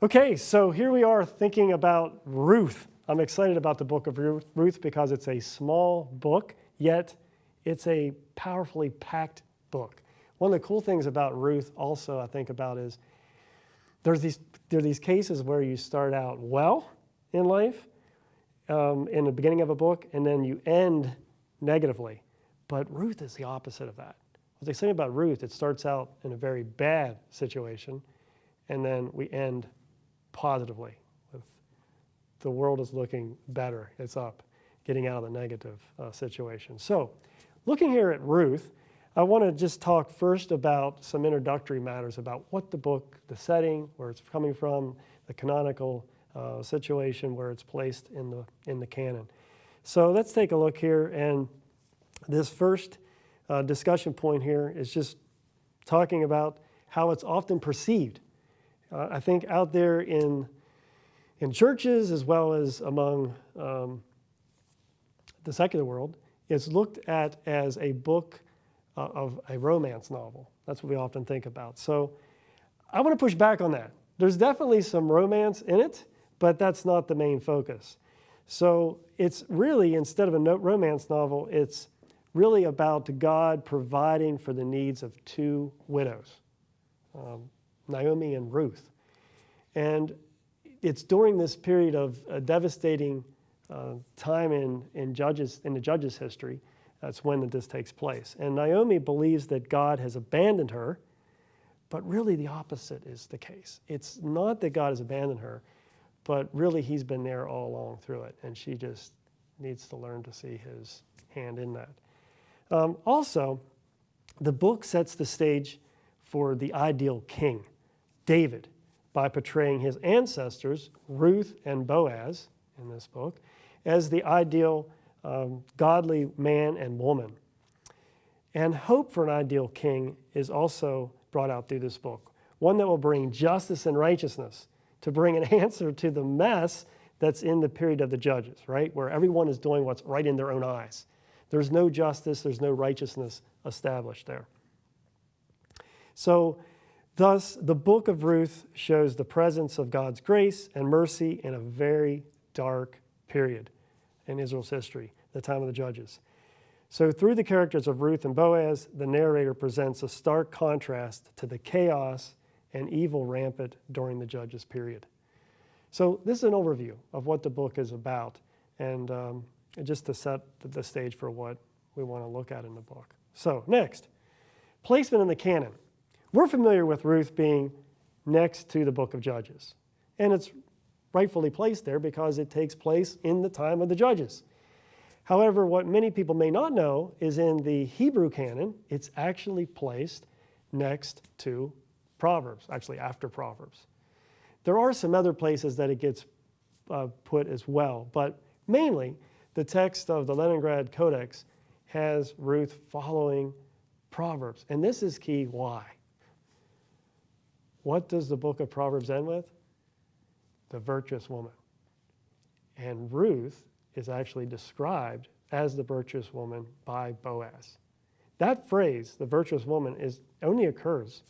Okay, so here we are thinking about Ruth. I'm excited about the book of Ruth because it's a small book, yet it's a powerfully packed book. One of the cool things about Ruth also I think about is there are these cases where you start out well in life, in the beginning of a book, and then you end negatively. But Ruth is the opposite of that. What they say about Ruth, it starts out in a very bad situation, and then we end positively. The world is looking better. It's up, getting out of the negative situation. So, looking here at Ruth, I want to just talk first about some introductory matters about what the book, the setting, where it's coming from, the canonical situation, where it's placed in the canon. So let's take a look here, and this first discussion point here is just talking about how it's often perceived. I think out there in churches as well as among the secular world, it's looked at as a book of a romance novel. That's what we often think about. So I want to push back on that. There's definitely some romance in it, but that's not the main focus. So it's really, instead of a romance novel, it's really about God providing for the needs of two widows, Naomi and Ruth. And it's during this period of a devastating time in the Judges' history. That's when this takes place. And Naomi believes that God has abandoned her, but really the opposite is the case. It's not that God has abandoned her, but really he's been there all along through it, and she just needs to learn to see his hand in that. Also, the book sets the stage for the ideal king, David, by portraying his ancestors, Ruth and Boaz, in this book, as the ideal godly man and woman. And hope for an ideal king is also brought out through this book, one that will bring justice and righteousness to bring an answer to the mess that's in the period of the Judges, right, where everyone is doing what's right in their own eyes. There's no justice, there's no righteousness established there. So, thus, the book of Ruth shows the presence of God's grace and mercy in a very dark period in Israel's history, the time of the Judges. So through the characters of Ruth and Boaz, the narrator presents a stark contrast to the chaos and evil rampant during the Judges period. So this is an overview of what the book is about, and just to set the stage for what we want to look at in the book. So next, placement in the canon. We're familiar with Ruth being next to the book of Judges, and it's rightfully placed there because it takes place in the time of the Judges. However, what many people may not know is in the Hebrew canon, it's actually placed next to Proverbs, actually after Proverbs. There are some other places that it gets put as well, but mainly the text of the Leningrad Codex has Ruth following Proverbs. And this is key. Why? What does the book of Proverbs end with? The virtuous woman. And Ruth is actually described as the virtuous woman by Boaz. That phrase, the virtuous woman, only occurs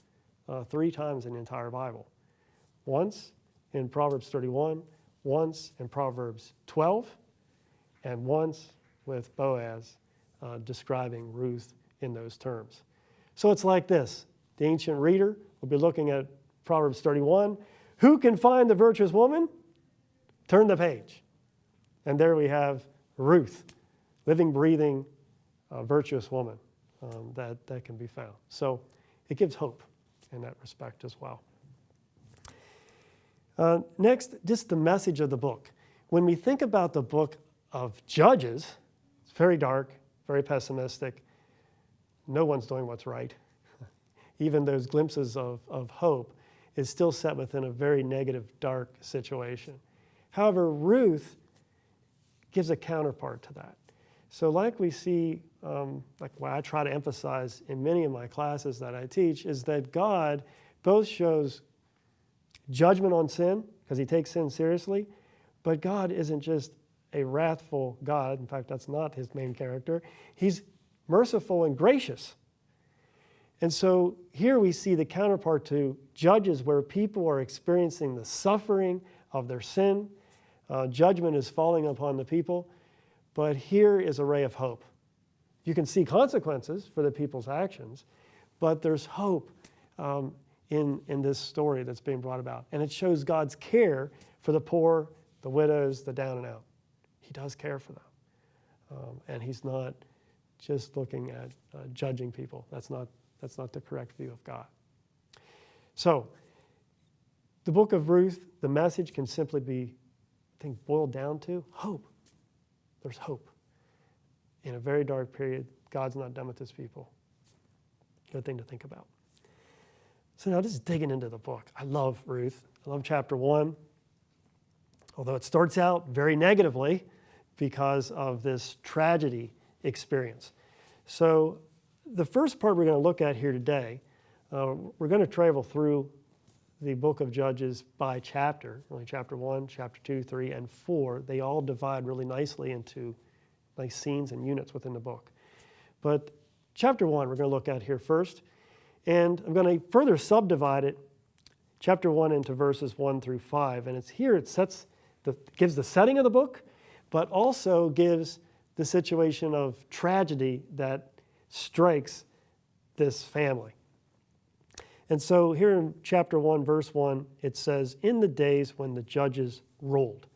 3 times in the entire Bible. Once in Proverbs 31, once in Proverbs 12, and once with Boaz describing Ruth in those terms. So it's like this. The ancient reader will be looking at Proverbs 31. Who can find the virtuous woman? Turn the page. And there we have Ruth, living, breathing, virtuous woman that can be found. So it gives hope in that respect as well. Next, just the message of the book. When we think about the book of Judges, it's very dark, very pessimistic. No one's doing what's right. Even those glimpses of hope is still set within a very negative, dark situation. However, Ruth gives a counterpart to that. So like we see, like what I try to emphasize in many of my classes that I teach, is that God both shows judgment on sin, because he takes sin seriously, but God isn't just a wrathful God. In fact, that's not his main character. He's merciful and gracious. And so here we see the counterpart to Judges, where people are experiencing the suffering of their sin. Judgment is falling upon the people. But here is a ray of hope. You can see consequences for the people's actions, but there's hope in this story that's being brought about. And it shows God's care for the poor, the widows, the down and out. He does care for them. And he's not just looking at judging people. That's not the correct view of God. So, the book of Ruth, the message can simply be, I think, boiled down to hope. There's hope. In a very dark period, God's not done with his people. Good thing to think about. So now just digging into the book. I love Ruth. I love chapter 1. Although it starts out very negatively because of this tragedy experience. So the first part we're going to look at here today, we're going to travel through the book of Judges by chapter, really chapter 1, chapter 2, 3, and 4. They all divide really nicely into nice scenes and units within the book. But chapter 1 we're going to look at here first. And I'm going to further subdivide it, chapter 1, into verses 1 through 5. And it's here it gives the setting of the book, but also gives the situation of tragedy that strikes this family. And so here in chapter 1, verse 1, it says, "In the days when the judges ruled,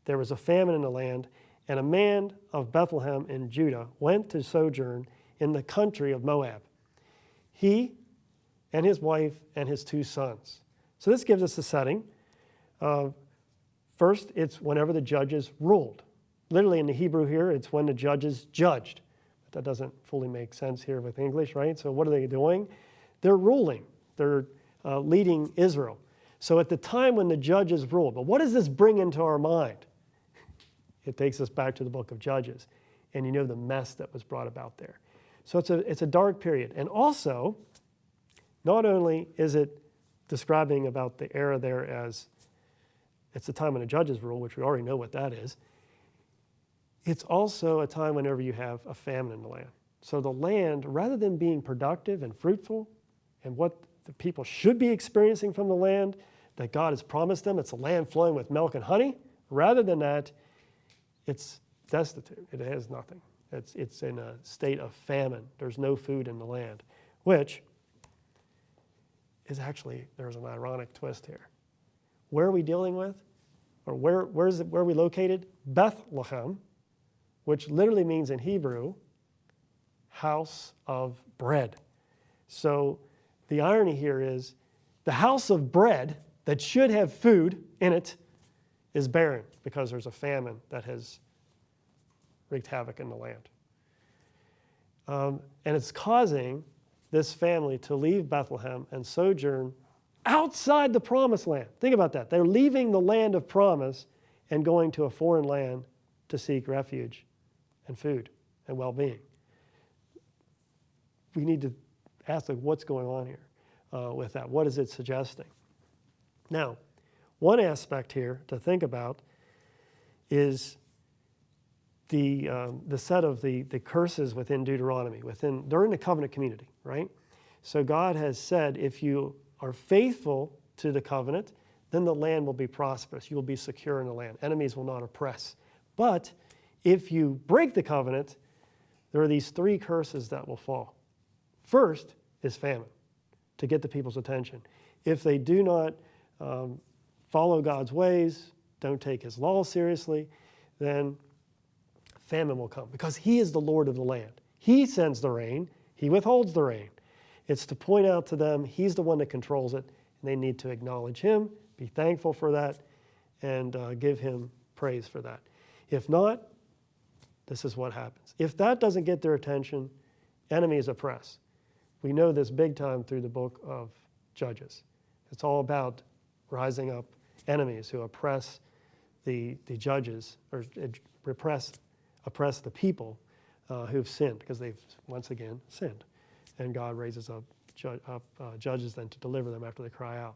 there was a famine in the land, and a man of Bethlehem in Judah went to sojourn in the country of Moab. He and his wife and his 2 sons." So this gives us a setting. First, it's whenever the judges ruled. Literally in the Hebrew here, it's when the judges judged. But that doesn't fully make sense here with English, right? So what are they doing? They're ruling. They're leading Israel. So at the time when the judges ruled, but what does this bring into our mind? It takes us back to the book of Judges, and you know the mess that was brought about there. So it's a dark period. And also, not only is it describing about the era there as it's the time when the judges rule, which we already know what that is, it's also a time whenever you have a famine in the land. So the land, rather than being productive and fruitful, and what the people should be experiencing from the land that God has promised them, it's a land flowing with milk and honey, rather than that, it's destitute. It has nothing. It's in a state of famine. There's no food in the land, which is actually, there's an ironic twist here. Where are we dealing with? Or where are we located? Bethlehem, which literally means in Hebrew, house of bread. So the irony here is the house of bread that should have food in it is barren because there's a famine that has wreaked havoc in the land. And it's causing this family to leave Bethlehem and sojourn outside the promised land. Think about that. They're leaving the land of promise and going to a foreign land to seek refuge and food and well-being. We need to ask, what's going on here with that? What is it suggesting? Now, one aspect here to think about is the set of the curses within Deuteronomy, during the covenant community, right? So God has said, if you are faithful to the covenant, then the land will be prosperous. You will be secure in the land. Enemies will not oppress. But if you break the covenant, there are these 3 curses that will fall. First is famine, to get the people's attention. If they do not follow God's ways, don't take his law seriously, then famine will come, because he is the Lord of the land. He sends the rain. He withholds the rain. It's to point out to them he's the one that controls it, and they need to acknowledge him, be thankful for that, and give him praise for that. If not, this is what happens. If that doesn't get their attention, enemies oppress. We know this big time through the book of Judges. It's all about rising up enemies who oppress the judges, or oppress the people who've sinned, because they've once again sinned. And God raises up judges then to deliver them after they cry out.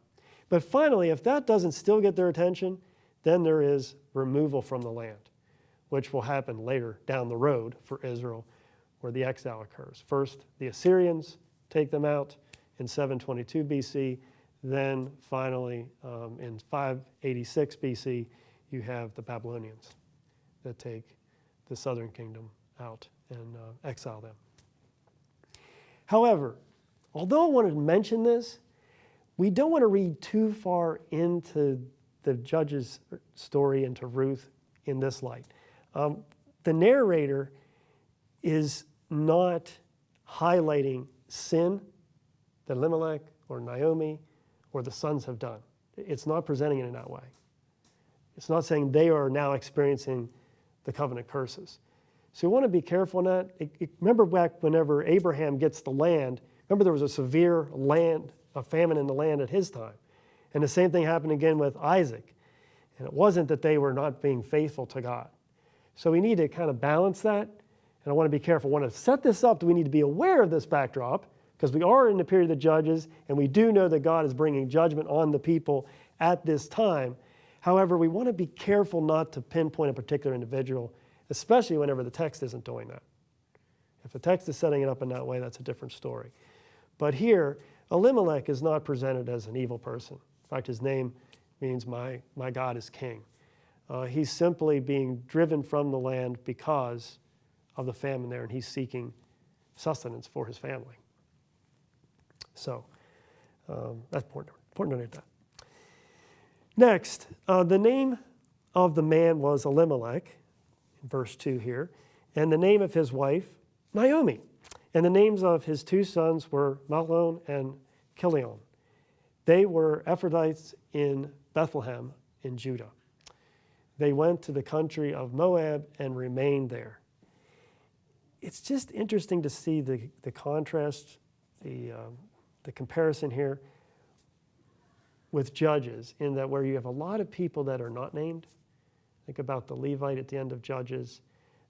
But finally, if that doesn't still get their attention, then there is removal from the land, which will happen later down the road for Israel, where the exile occurs. First, the Assyrians take them out in 722 BC. Then finally, in 586 BC, you have the Babylonians that take the southern kingdom out and exile them. However, although I wanted to mention this, we don't want to read too far into the judge's story, into Ruth, in this light. The narrator is not highlighting sin that Elimelech or Naomi or the sons have done. It's not presenting it in that way. It's not saying they are now experiencing the covenant curses. So we want to be careful on that. Remember back whenever Abraham gets the land, remember there was a severe famine in the land at his time. And the same thing happened again with Isaac. And it wasn't that they were not being faithful to God. So we need to kind of balance that. And I want to be careful. I want to set this up. We need to be aware of this backdrop because we are in the period of the judges and we do know that God is bringing judgment on the people at this time. However, we want to be careful not to pinpoint a particular individual, especially whenever the text isn't doing that. If the text is setting it up in that way, that's a different story. But here, Elimelech is not presented as an evil person. In fact, his name means my God is king. He's simply being driven from the land because of the famine there, and he's seeking sustenance for his family. So that's important to note that. Next, the name of the man was Elimelech, in verse 2 here, and the name of his wife, Naomi. And the names of his two sons were Mahlon and Chilion. They were Ephraites in Bethlehem in Judah. They went to the country of Moab and remained there. It's just interesting to see the contrast, the comparison here with Judges, in that where you have a lot of people that are not named. Think about the Levite at the end of Judges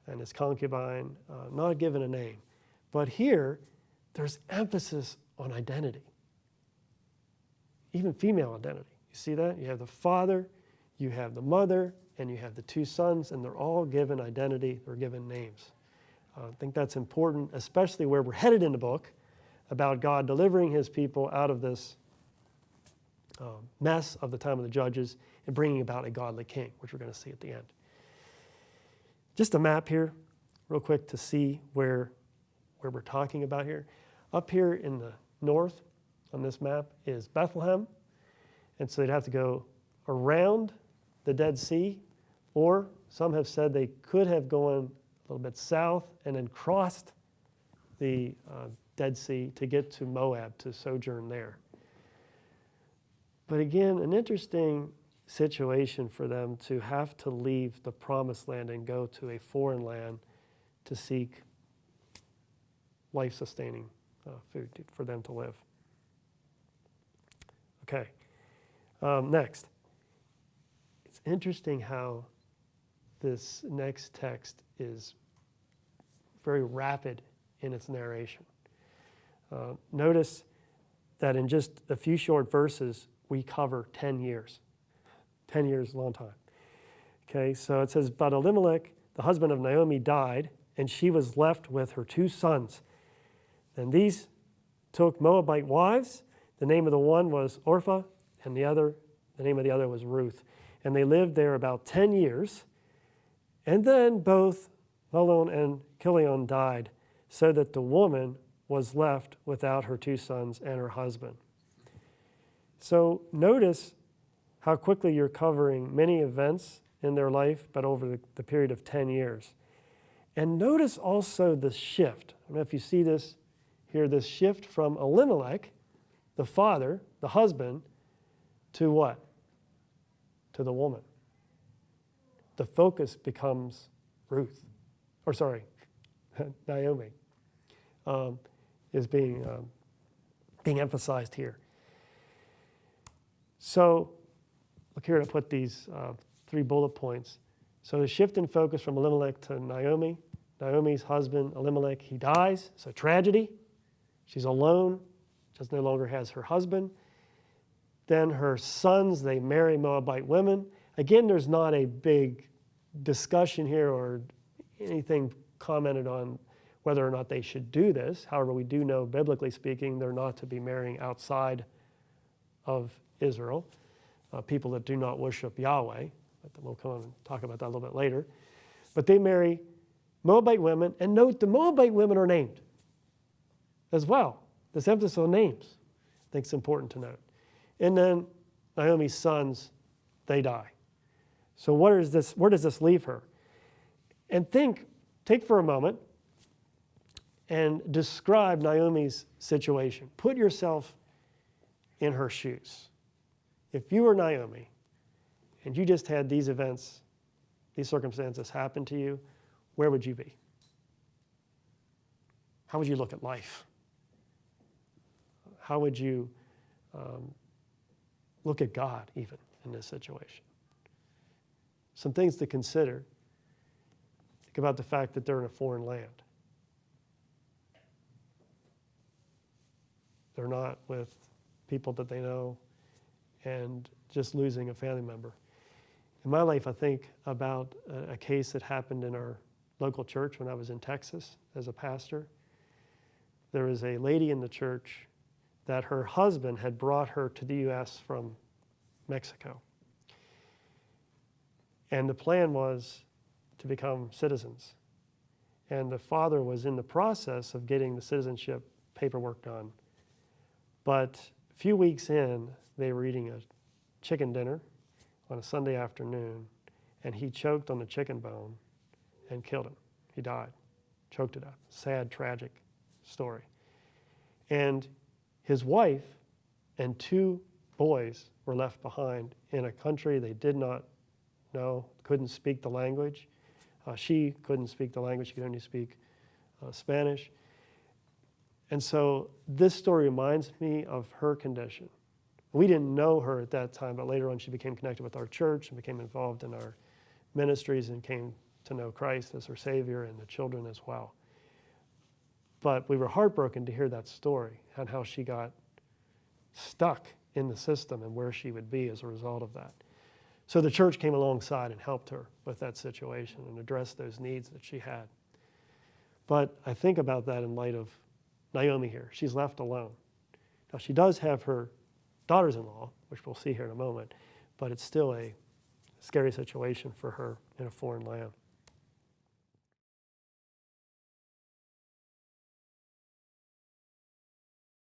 and his concubine, not given a name. But here, there's emphasis on identity, even female identity. You see that? You have the father, you have the mother, and you have the two sons, and they're all given identity, they're given names. I think that's important, especially where we're headed in the book, about God delivering his people out of this mess of the time of the judges and bringing about a godly king, which we're going to see at the end. Just a map here, real quick, to see where we're talking about here. Up here in the north on this map is Bethlehem, and so they'd have to go around the Dead Sea, or some have said they could have gone a little bit south and then crossed the Dead Sea to get to Moab, to sojourn there. But again, an interesting situation for them to have to leave the promised land and go to a foreign land to seek life-sustaining food for them to live. Okay, next. It's interesting how this next text is very rapid in its narration. Notice that in just a few short verses, we cover 10 years. 10 years is a long time. Okay, so it says, but Elimelech, the husband of Naomi, died, and she was left with her two sons. And these took Moabite wives. The name of the one was Orpah, and the name of the other was Ruth. And they lived there about 10 years. And then both Mahlon and Chilion died, so that the woman was left without her two sons and her husband. So notice how quickly you're covering many events in their life, but over the period of 10 years. And notice also the shift. I don't know if you see this here, this shift from Elimelech, the father, the husband, to what? To the woman. The focus becomes Ruth, Naomi, is being emphasized here. So look here to put these 3 bullet points. So the shift in focus from Elimelech to Naomi. Naomi's husband, Elimelech, he dies. So tragedy. She's alone. Just no longer has her husband. Then her sons, they marry Moabite women. Again, there's not a big discussion here or anything commented on whether or not they should do this. However, we do know, biblically speaking, they're not to be marrying outside of Israel, people that do not worship Yahweh. But we'll come on and talk about that a little bit later. But they marry Moabite women, and note the Moabite women are named as well. This emphasis on names, I think it's important to note. And then Naomi's sons, they die. So where does this leave her? And take for a moment and describe Naomi's situation. Put yourself in her shoes. If you were Naomi and you just had these events, these circumstances happen to you, where would you be? How would you look at life? How would you look at God even in this situation? Some things to consider. Think about the fact that they're in a foreign land. They're not with people that they know, and just losing a family member. In my life, I think about a case that happened in our local church when I was in Texas as a pastor. There was a lady in the church that her husband had brought her to the U.S. from Mexico. And the plan was to become citizens. And the father was in the process of getting the citizenship paperwork done. But a few weeks in, they were eating a chicken dinner on a Sunday afternoon, and he choked on the chicken bone and killed him. He died, choked to death. Sad, tragic story. And his wife and 2 boys were left behind in a country they did not know, couldn't speak the language. She couldn't speak the language, she could only speak Spanish. And so this story reminds me of her condition. We didn't know her at that time, but later on she became connected with our church and became involved in our ministries and came to know Christ as her Savior and the children as well. But we were heartbroken to hear that story and how she got stuck in the system and where she would be as a result of that. So the church came alongside and helped her with that situation and addressed those needs that she had. But I think about that in light of Naomi here. She's left alone. Now she does have her daughters-in-law, which we'll see here in a moment, but it's still a scary situation for her in a foreign land.